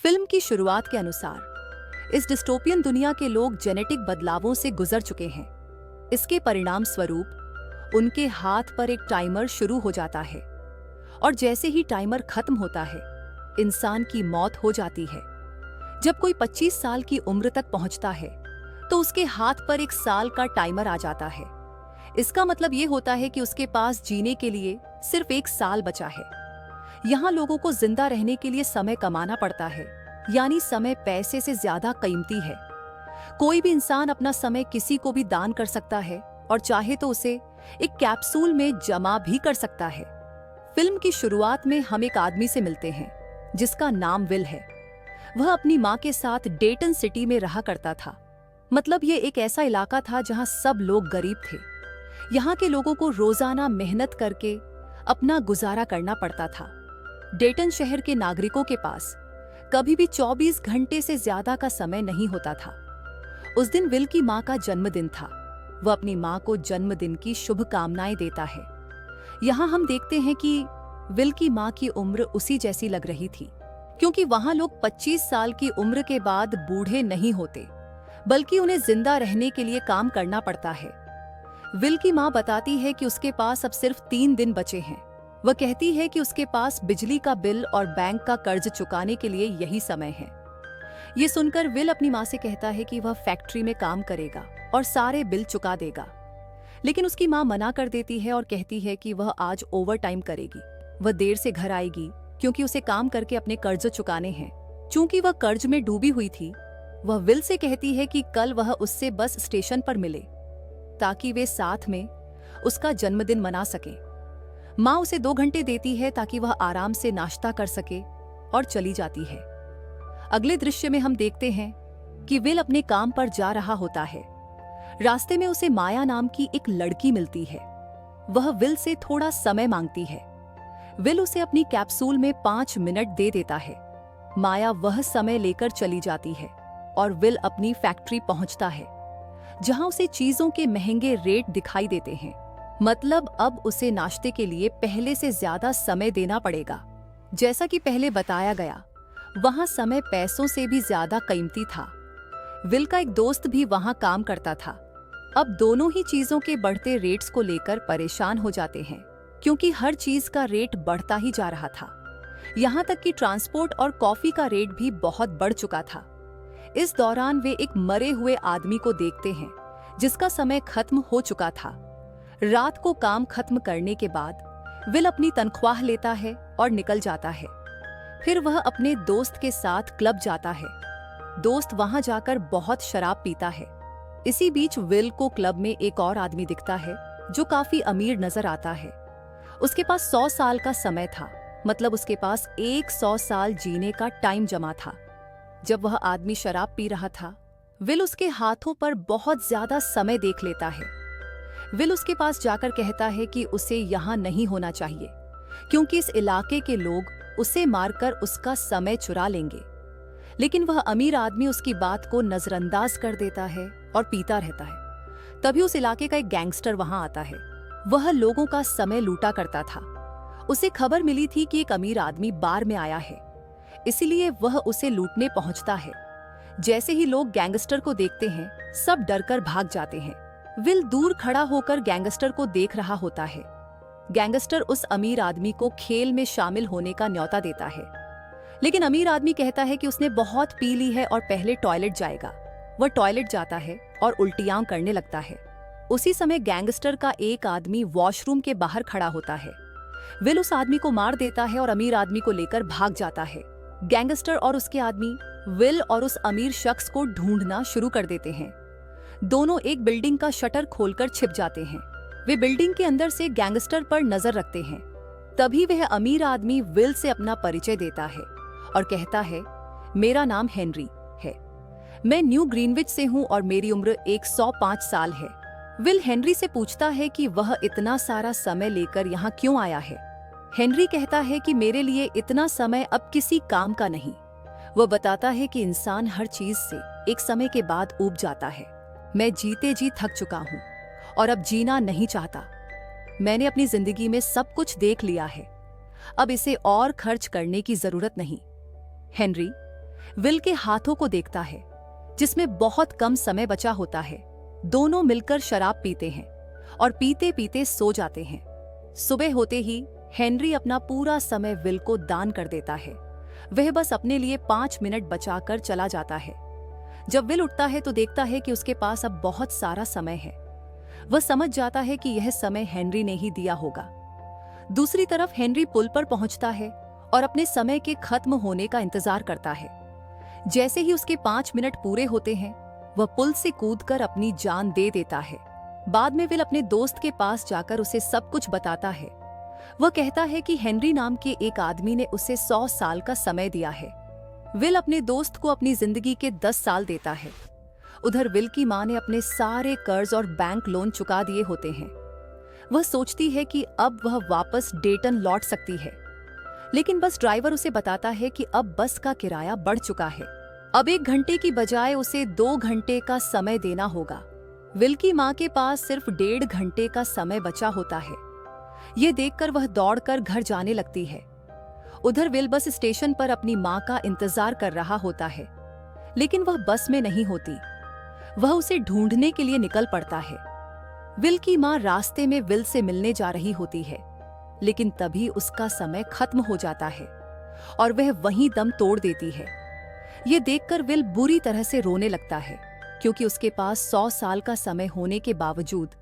Film की शुरुआत के अनुसार इस डिस्टोपियन दुनिया के लोग जेनेटिक बदलावों से गुजर चुके हैं। इसके परिणाम स्वरूप उनके हाथ पर एक टाइमर शुरू हो जाता है और जैसे ही टाइमर खत्म होता है, इंसान की मौत हो जाती है। जब कोई 25 साल की उम्र तक पहुंचता है तो उसके हाथ पर एक साल का टाइमर आ जाता है। इसका मतलब ये होता है कि उसके पास जीने के लिए सिर्फ एक साल बचा है। यहाँ लोगों को जिंदा रहने के लिए समय कमाना पड़ता है, यानी समय पैसे से ज्यादा कीमती है। कोई भी इंसान अपना समय किसी को भी दान कर सकता है और चाहे तो उसे एक कैप्सूल में जमा भी कर सकता है। फिल्म की शुरुआत में हम एक आदमी से मिलते हैं जिसका नाम विल है। वह अपनी माँ के साथ डेटन सिटी में रहा करता था। मतलब ये एक ऐसा इलाका था जहाँ सब लोग गरीब थे। यहाँ के लोगों को रोजाना मेहनत करके अपना गुजारा करना पड़ता था। डेटन शहर के नागरिकों के पास कभी भी 24 घंटे से ज्यादा का समय नहीं होता था। उस दिन विल की माँ का जन्मदिन था। वह अपनी माँ को जन्मदिन की शुभकामनाएं देता है। यहाँ हम देखते हैं कि विल की माँ की उम्र उसी जैसी लग रही थी, क्योंकि वहाँ लोग 25 साल की उम्र के बाद बूढ़े नहीं होते, बल्कि उन्हें जिंदा रहने के लिए काम करना पड़ता है। विल की माँ बताती है कि उसके पास अब सिर्फ 3 दिन बचे हैं। वह कहती है कि उसके पास बिजली का बिल और बैंक का कर्ज चुकाने के लिए यही समय है। ये सुनकर विल अपनी माँ से कहता है कि वह फैक्ट्री में काम करेगा और सारे बिल चुका देगा, लेकिन उसकी माँ मना कर देती है और कहती है कि वह आज ओवर टाइम करेगी। वह देर से घर आएगी क्योंकि उसे काम करके अपने कर्ज चुकाने हैं। चूंकि वह कर्ज में डूबी हुई थी, वह विल से कहती है कि कल वह उससे बस स्टेशन पर मिले ताकि वे साथ में उसका जन्मदिन मना सके। माँ उसे 2 घंटे देती है ताकि वह आराम से नाश्ता कर सके और चली जाती है। अगले दृश्य में हम देखते हैं कि विल अपने काम पर जा रहा होता है। रास्ते में उसे माया नाम की एक लड़की मिलती है। वह विल से थोड़ा समय मांगती है। विल उसे अपनी कैप्सूल में 5 मिनट दे देता है। माया वह समय लेकर चली जाती है और विल अपनी फैक्ट्री पहुंचता है, जहां उसे चीजों के महंगे रेट दिखाई देते हैं। मतलब अब उसे नाश्ते के लिए पहले से ज्यादा समय देना पड़ेगा। जैसा कि पहले बताया गया, वहां समय पैसों से भी ज्यादा कीमती था। विल का एक दोस्त भी वहां काम करता था। अब दोनों ही चीजों के बढ़ते रेट्स को लेकर परेशान हो जाते हैं, क्योंकि हर चीज का रेट बढ़ता ही जा रहा था। यहाँ तक कि ट्रांसपोर्ट और कॉफी का रेट भी बहुत बढ़ चुका था। इस दौरान वे एक मरे हुए आदमी को देखते हैं जिसका समय खत्म हो चुका था। रात को काम खत्म करने के बाद विल अपनी तनख्वाह लेता है और निकल जाता है। फिर वह अपने दोस्त के साथ क्लब जाता है। दोस्त वहां जाकर बहुत शराब पीता है। इसी बीच विल को क्लब में एक और आदमी दिखता है जो काफी अमीर नजर आता है। उसके पास 100 साल का समय था। मतलब उसके पास 100 साल जीने का टाइम जमा था। जब वह आदमी शराब पी रहा था, विल उसके हाथों पर बहुत ज्यादा समय देख लेता है। विल उसके पास जाकर कहता है कि उसे यहाँ नहीं होना चाहिए, क्योंकि इस इलाके के लोग उसे मारकर उसका समय चुरा लेंगे। लेकिन वह अमीर आदमी उसकी बात को नजरअंदाज कर देता है और पीता रहता है। तभी उस इलाके का एक गैंगस्टर वहां आता है। वह लोगों का समय लूटा करता था। उसे खबर मिली थी कि एक अमीर आदमी बार में आया है, इसीलिए वह उसे लूटने पहुंचता है। जैसे ही लोग गैंगस्टर को देखते हैं, सब डरकर भाग जाते हैं। विल दूर खड़ा होकर गैंगस्टर को देख रहा होता है। गैंगस्टर उस अमीर आदमी को खेल में शामिल होने का न्योता देता है, लेकिन अमीर आदमी कहता है कि उसने बहुत पी ली है और पहले टॉयलेट जाएगा। वह टॉयलेट जाता है और उल्टियां करने लगता है। उसी समय गैंगस्टर का एक आदमी वॉशरूम के बाहर खड़ा होता है। विल उस आदमी को मार देता है और अमीर आदमी को लेकर भाग जाता है। गैंगस्टर और उसके आदमी विल और उस अमीर शख्स को ढूंढना शुरू कर देते हैं। दोनों एक बिल्डिंग का शटर खोलकर छिप जाते हैं। वे बिल्डिंग के अंदर से गैंगस्टर पर नजर रखते हैं। तभी वह अमीर आदमी विल से अपना परिचय देता है और कहता है, मेरा नाम हेनरी है। मैं न्यू ग्रीनविच से हूँ और मेरी उम्र 105 साल है। विल हेनरी से पूछता है कि वह इतना सारा समय लेकर यहाँ क्यों आया है। हेनरी कहता है कि मेरे लिए इतना समय अब किसी काम का नहीं। वह बताता है कि इंसान हर चीज से एक समय के बाद ऊब जाता है। मैं जीते जी थक चुका हूँ और अब जीना नहीं चाहता। मैंने अपनी जिंदगी में सब कुछ देख लिया है। अब इसे और खर्च करने की जरूरत नहीं। हेनरी, विल के हाथों को देखता है जिसमें बहुत कम समय बचा होता है। दोनों मिलकर शराब पीते हैं और पीते पीते सो जाते हैं। सुबह होते ही हेनरी अपना पूरा समय विल को दान कर देता है। वह बस अपने लिए 5 मिनट बचाकर चला जाता है। जब विल उठता है तो देखता है कि उसके पास अब बहुत सारा समय है। वह समझ जाता है कि यह समय हेनरी ने ही दिया होगा। दूसरी तरफ हेनरी पुल पर पहुंचता है और अपने समय के खत्म होने का इंतजार करता है। जैसे ही उसके 5 मिनट पूरे होते हैं, वह पुल से कूदकर अपनी जान दे देता है। बाद में विल अपने दोस्त के पास जाकर उसे सब कुछ बताता है। वह कहता है कि हेनरी नाम के एक आदमी ने उसे 100 साल का समय दिया है। विल अपने दोस्त को अपनी जिंदगी के 10 साल देता है। उधर विल की मां ने अपने सारे कर्ज और बैंक लोन चुका दिए होते हैं। वह सोचती है कि अब वह वापस डेटन लौट सकती है, लेकिन बस ड्राइवर उसे बताता है कि अब बस का किराया बढ़ चुका है। अब 1 घंटे की बजाय उसे 2 घंटे का समय देना होगा। विल की मां के पास सिर्फ 1.5 घंटे का समय बचा होता है। ये देखकर वह दौड़कर घर जाने लगती है। उधर विल बस स्टेशन पर अपनी मां का इंतजार कर रहा होता है, लेकिन वह बस में नहीं होती। वह उसे ढूंढने के लिए निकल पड़ता है। विल की मां रास्ते में विल से मिलने जा रही होती है, लेकिन तभी उसका समय खत्म हो जाता है और वह वहीं दम तोड़ देती है। ये देखकर विल बुरी तरह से रोने लगता है, क्योंकि उसके पास 100 साल का समय होने के बावजूद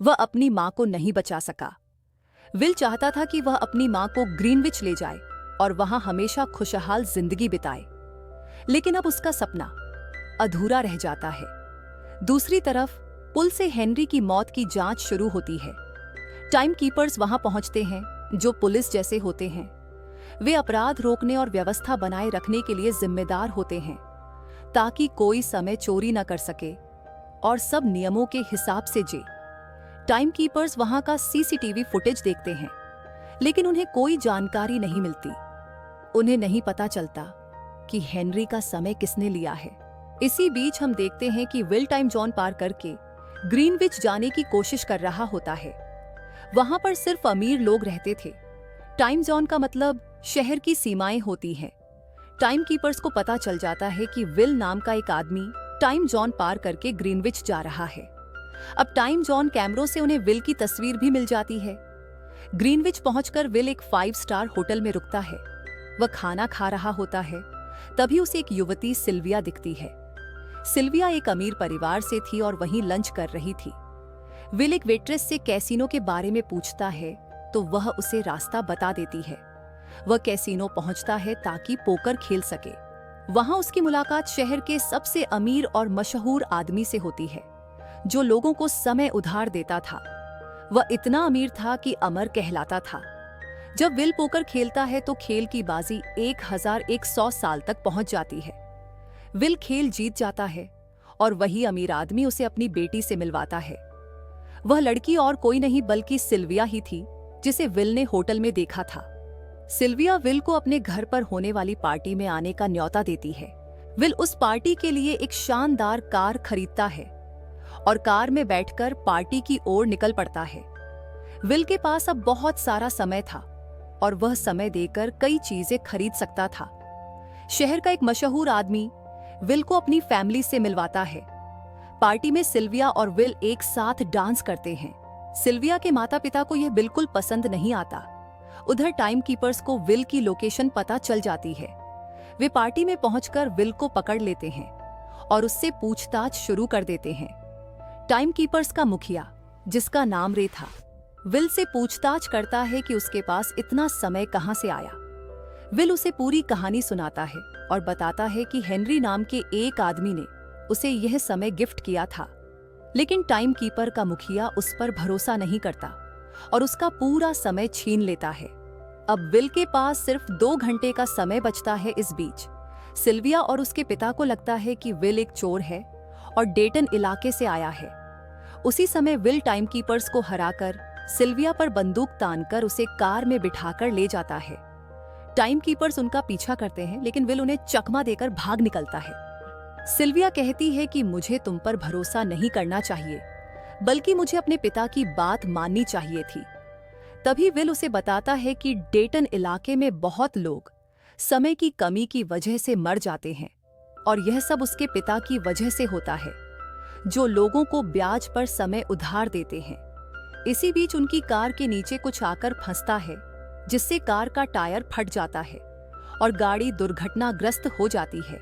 वह अपनी मां को नहीं बचा सका। विल चाहता था कि वह अपनी मां को ग्रीनविच ले जाए और वहां हमेशा खुशहाल जिंदगी बिताए, लेकिन अब उसका सपना अधूरा रह जाता है। दूसरी तरफ पुल से हेनरी की मौत की जांच शुरू होती है। टाइम कीपर्स वहां पहुंचते हैं, जो पुलिस जैसे होते हैं। वे अपराध रोकने और व्यवस्था बनाए रखने के लिए जिम्मेदार होते हैं, ताकि कोई समय चोरी न कर सके और सब नियमों के हिसाब से जे। टाइम कीपर्स वहां का सीसीटीवी फुटेज देखते हैं, लेकिन उन्हें कोई जानकारी नहीं मिलती। उन्हें नहीं पता चलता कि हेनरी का समय किसने लिया है। इसी बीच हम देखते हैं कि विल टाइम जोन पार करके ग्रीनविच जाने की कोशिश कर रहा होता है। वहां पर सिर्फ अमीर लोग रहते थे। टाइम जोन का मतलब शहर की सीमाएं होती हैं। टाइम कीपर्स को पता चल जाता है कि विल नाम का एक आदमी टाइम जोन पार करके ग्रीनविच जा रहा है। अब टाइम जोन कैमरों से उन्हें विल की तस्वीर भी मिल जाती है। ग्रीनविच पहुंचकर विल एक 5 स्टार होटल में रुकता है। वह खाना खा रहा होता है, तभी उसे एक युवती सिल्विया दिखती है। सिल्विया एक अमीर परिवार से थी और वहीं लंच कर रही थी। विल एक वेट्रेस से कैसीनो के बारे में पूछता है, तो वह उसे रास्ता बता देती है। वह कैसीनो पहुंचता है ताकि पोकर खेल सके। वहां उसकी मुलाकात शहर के सबसे अमीर और मशहूर आदमी से होती है, जो लोगों को समय उधार देता था। वह इतना अमीर था कि अमर कहलाता था। जब विल पोकर खेलता है तो खेल की बाजी 1100 साल तक पहुंच जाती है। विल खेल जीत जाता है और वही अमीर आदमी उसे अपनी बेटी से मिलवाता है। वह लड़की और कोई नहीं बल्कि सिल्विया ही थी, जिसे विल ने होटल में देखा था। सिल्विया विल को अपने घर पर होने वाली पार्टी में आने का न्योता देती है। विल उस पार्टी के लिए एक शानदार कार खरीदता है और कार में बैठकर पार्टी की ओर निकल पड़ता है। विल के पास अब बहुत सारा समय था और वह समय देकर कई चीजें खरीद सकता था। शहर का एक मशहूर आदमी विल को अपनी फैमिली से मिलवाता है। पार्टी में सिल्विया और विल एक साथ डांस करते हैं। सिल्विया के माता पिता को यह बिल्कुल पसंद नहीं आता। उधर टाइम कीपर्स को विल की लोकेशन पता चल जाती है। वे पार्टी में पहुंचकर विल को पकड़ लेते हैं और उससे पूछताछ शुरू कर देते हैं। टाइम कीपर्स का मुखिया, जिसका नाम रे था, विल से पूछताछ करता है कि उसके पास इतना समय कहां से आया। विल उसे पूरी कहानी सुनाता है और बताता है कि हेनरी नाम के एक आदमी ने उसे यह समय गिफ्ट किया था। लेकिन टाइम कीपर का मुखिया उस पर भरोसा नहीं करता और उसका पूरा समय छीन लेता है। अब विल के पास सिर्फ 2 घंटे का समय बचता है। इस बीच सिल्विया और उसके पिता को लगता है कि विल एक चोर है और डेटन इलाके से आया है। उसी समय विल टाइम कीपर्स को हराकर सिल्विया पर बंदूक तानकर उसे कार में बिठाकर ले जाता है। टाइम कीपर्स उनका पीछा करते हैं, लेकिन विल उन्हें चकमा देकर भाग निकलता है। सिल्विया कहती है कि मुझे तुम पर भरोसा नहीं करना चाहिए, बल्कि मुझे अपने पिता की बात माननी चाहिए थी। तभी विल उसे बताता है कि डेटन इलाके में बहुत लोग समय की कमी की वजह से मर जाते हैं और यह सब उसके पिता की वजह से होता है, जो लोगों को ब्याज पर समय उधार देते हैं। इसी बीच उनकी कार के नीचे कुछ आकर फंसता है, जिससे कार का टायर फट जाता है और गाड़ी दुर्घटनाग्रस्त हो जाती है।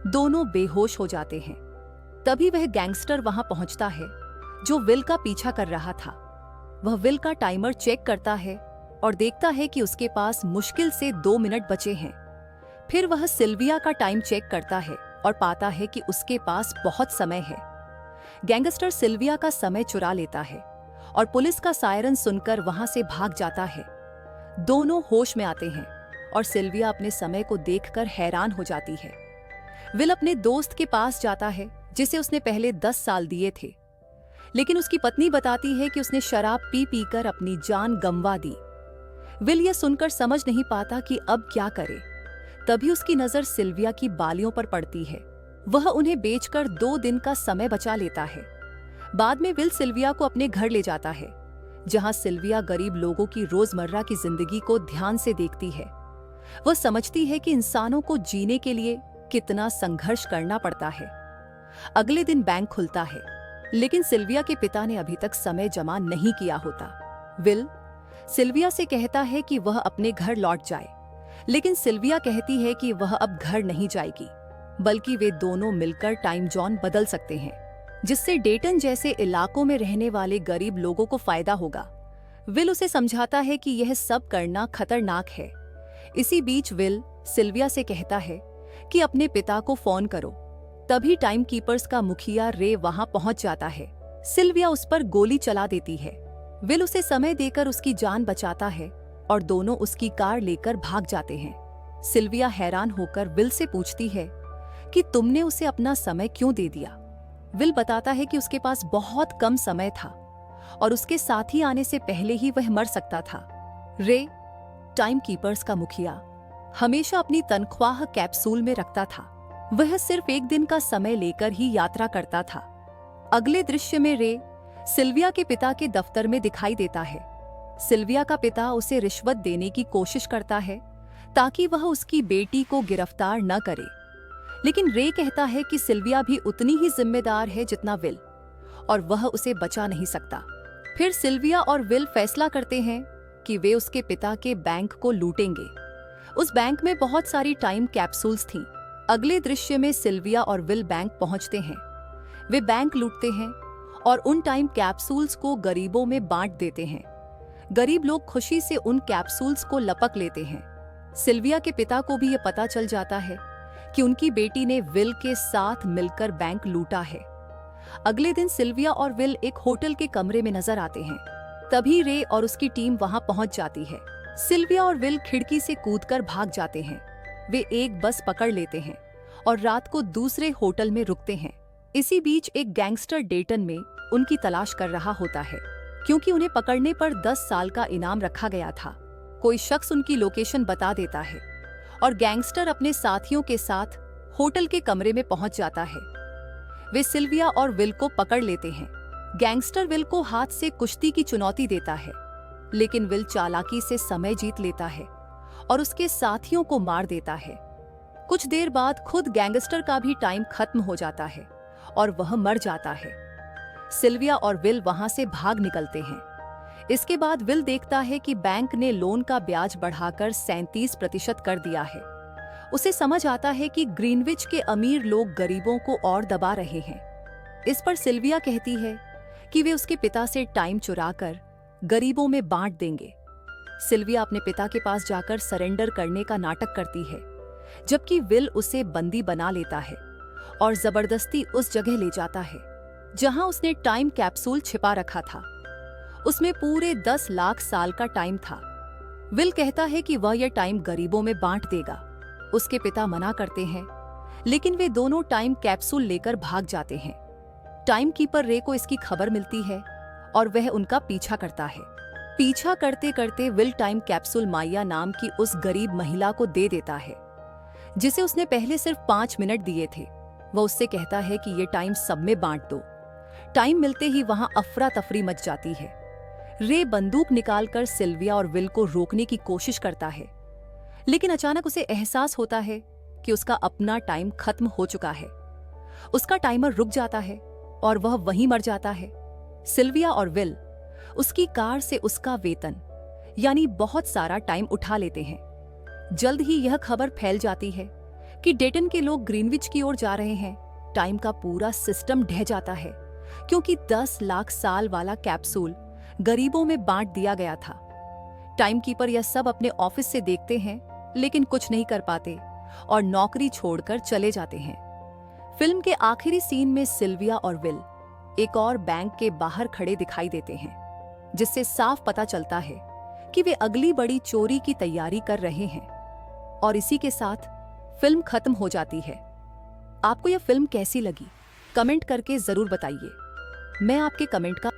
दोनों बेहोश हो जाते हैं। तभी वह गैंगस्टर वहां पहुंचता है जो विल का पीछा कर रहा था। वह विल का टाइमर चेक करता है और देखता है कि उसके पास मुश्किल से 2 मिनट बचे हैं। फिर वह सिल्विया का टाइम चेक करता है और पाता है कि उसके पास बहुत समय है। गैंगस्टर सिल्विया का समय चुरा लेता है और पुलिस का सायरन सुनकर वहां से भाग जाता है। दोनों होश में आते हैं और सिल्विया अपने समय को देखकर हैरान हो जाती है। विल अपने दोस्त के पास जाता है जिसे उसने पहले 10 साल दिए थे, लेकिन उसकी पत्नी बताती है कि उसने शराब पी पीकर अपनी जान गंवा दी। विल यह सुनकर समझ नहीं पाता कि अब क्या करे। तभी उसकी नजर सिल्विया की बालियों पर पड़ती है। वह उन्हें बेचकर 2 दिन का समय बचा लेता है। बाद में विल सिल्विया को अपने घर ले जाता है, जहां सिल्विया गरीब लोगों की रोजमर्रा की जिंदगी को ध्यान से देखती है। वह समझती है कि इंसानों को जीने के लिए कितना संघर्ष करना पड़ता है। अगले दिन बैंक खुलता है, लेकिन सिल्विया के पिता ने अभी तक समय जमा नहीं किया होता। विल सिल्विया से कहता है कि वह अपने घर लौट जाए, लेकिन सिल्विया कहती है कि वह अब घर नहीं जाएगी, बल्कि वे दोनों मिलकर टाइम जोन बदल सकते हैं, जिससे डेटन जैसे इलाकों में रहने वाले गरीब लोगों को फायदा होगा। विल उसे समझाता है कि यह सब करना खतरनाक है। इसी बीच विल सिल्विया से कहता है कि अपने पिता को फोन करो। तभी टाइम कीपर्स का मुखिया रे वहां पहुंच जाता है। सिल्विया उस पर गोली चला देती है। विल उसे समय देकर उसकी जान बचाता है और दोनों उसकी कार लेकर भाग जाते हैं। सिल्विया हैरान होकर विल से पूछती है कि तुमने उसे अपना समय क्यों दे दिया। विल बताता है कि उसके पास बहुत कम समय था और उसके साथी आने से पहले ही वह मर सकता था। रे, टाइम कीपर्स का मुखिया, हमेशा अपनी तनख्वाह कैप्सूल में रखता था। वह सिर्फ 1 दिन का समय लेकर ही यात्रा करता था। अगले दृश्य में रे सिल्विया के पिता के दफ्तर में दिखाई देता है। सिल्विया का पिता उसे रिश्वत देने की कोशिश करता है ताकि वह उसकी बेटी को गिरफ्तार न करे, लेकिन रे कहता है कि सिल्विया भी उतनी ही जिम्मेदार है जितना विल, और वह उसे बचा नहीं सकता। फिर सिल्विया और विल फैसला करते हैं कि वे उसके पिता के बैंक को लूटेंगे। उस बैंक में बहुत सारी टाइम कैप्सूल्स थीं। अगले दृश्य में सिल्विया और विल बैंक पहुंचते हैं। वे बैंक लूटते हैं और उन टाइम कैप्सूल्स को गरीबों में बांट देते हैं। गरीब लोग खुशी से उन कैप्सूल्स को लपक लेते हैं। सिल्विया के पिता को भी यह पता चल जाता है कि उनकी बेटी ने विल के साथ मिलकर बैंक लूटा है। अगले दिन सिल्विया और विल एक होटल के कमरे में नजर आते हैं। तभी रे और उसकी टीम वहां पहुंच जाती है। सिल्विया और विल खिड़की से कूदकर भाग जाते हैं। वे एक बस पकड़ लेते हैं और रात को दूसरे होटल में रुकते हैं। इसी बीच एक गैंगस्टर डेटन में उनकी तलाश कर रहा होता है, क्योंकि उन्हें पकड़ने पर 10 साल का इनाम रखा गया था। कोई शख्स उनकी लोकेशन बता देता है और गैंगस्टर अपने साथियों के साथ होटल के कमरे में पहुंच जाता है। वे सिल्विया और विल को पकड़ लेते हैं। गैंगस्टर विल को हाथ से कुश्ती की चुनौती देता है, लेकिन विल चालाकी से समय जीत लेता है और उसके साथियों को मार देता है। कुछ देर बाद खुद गैंगस्टर का भी टाइम खत्म हो जाता है और वह मर जाता है। सिल्विया और विल वहां से भाग निकलते हैं। इसके बाद विल देखता है कि बैंक ने लोन का ब्याज बढ़ाकर 37% कर दिया है। उसे समझ आता है कि ग्रीनविच के अमीर लोग गरीबों को और दबा रहे हैं। इस पर सिल्विया कहती है कि वे उसके पिता से टाइम चुराकर गरीबों में बांट देंगे। सिल्विया अपने पिता के पास जाकर सरेंडर करने का नाटक करती है, जबकि विल उसे बंदी बना लेता है और जबरदस्ती उस जगह ले जाता है जहां उसने टाइम कैप्सूल छिपा रखा था। उसमें पूरे 10 लाख साल का टाइम था। विल कहता है कि वह यह टाइम गरीबों में बांट देगा। उसके पिता मना करते हैं, लेकिन वे दोनों टाइम कैप्सूल लेकर भाग जाते हैं। टाइम कीपर रे को इसकी खबर मिलती है और वह उनका पीछा करता है। पीछा करते करते विल टाइम कैप्सूल माया नाम की उस गरीब महिला को दे देता है, जिसे उसने पहले सिर्फ 5 मिनट दिए थे। वह उससे कहता है कि ये टाइम सब में बांट दो। टाइम मिलते ही वहां अफरा तफरी मच जाती है। रे बंदूक निकालकर सिल्विया और विल को रोकने की कोशिश करता है, लेकिन अचानक उसे एहसास होता है कि उसका अपना टाइम खत्म हो चुका है। उसका टाइमर रुक जाता है और वह वहीं मर जाता है। सिल्विया और विल उसकी कार से उसका वेतन यानी बहुत सारा टाइम उठा लेते हैं। जल्द ही यह खबर फैल जाती है कि डेटन के लोग ग्रीनविच की ओर जा रहे हैं। टाइम का पूरा सिस्टम ढह जाता है क्योंकि 10 लाख साल वाला कैप्सूल गरीबों में बांट दिया गया था। टाइमकीपर यह सब अपने ऑफिस से देखते हैं लेकिन कुछ नहीं कर पाते और नौकरी छोड़कर चले जाते हैं। फिल्म के आखिरी सीन में सिल्विया और विल एक और बैंक के बाहर खड़े दिखाई देते हैं, जिससे साफ पता चलता है कि वे अगली बड़ी चोरी की तैयारी कर रहे हैं। और इसी के साथ फिल्म खत्म हो जाती है। आपको यह फिल्म कैसी लगी? कमेंट करके जरूर बताइए। मैं आपके कमेंट का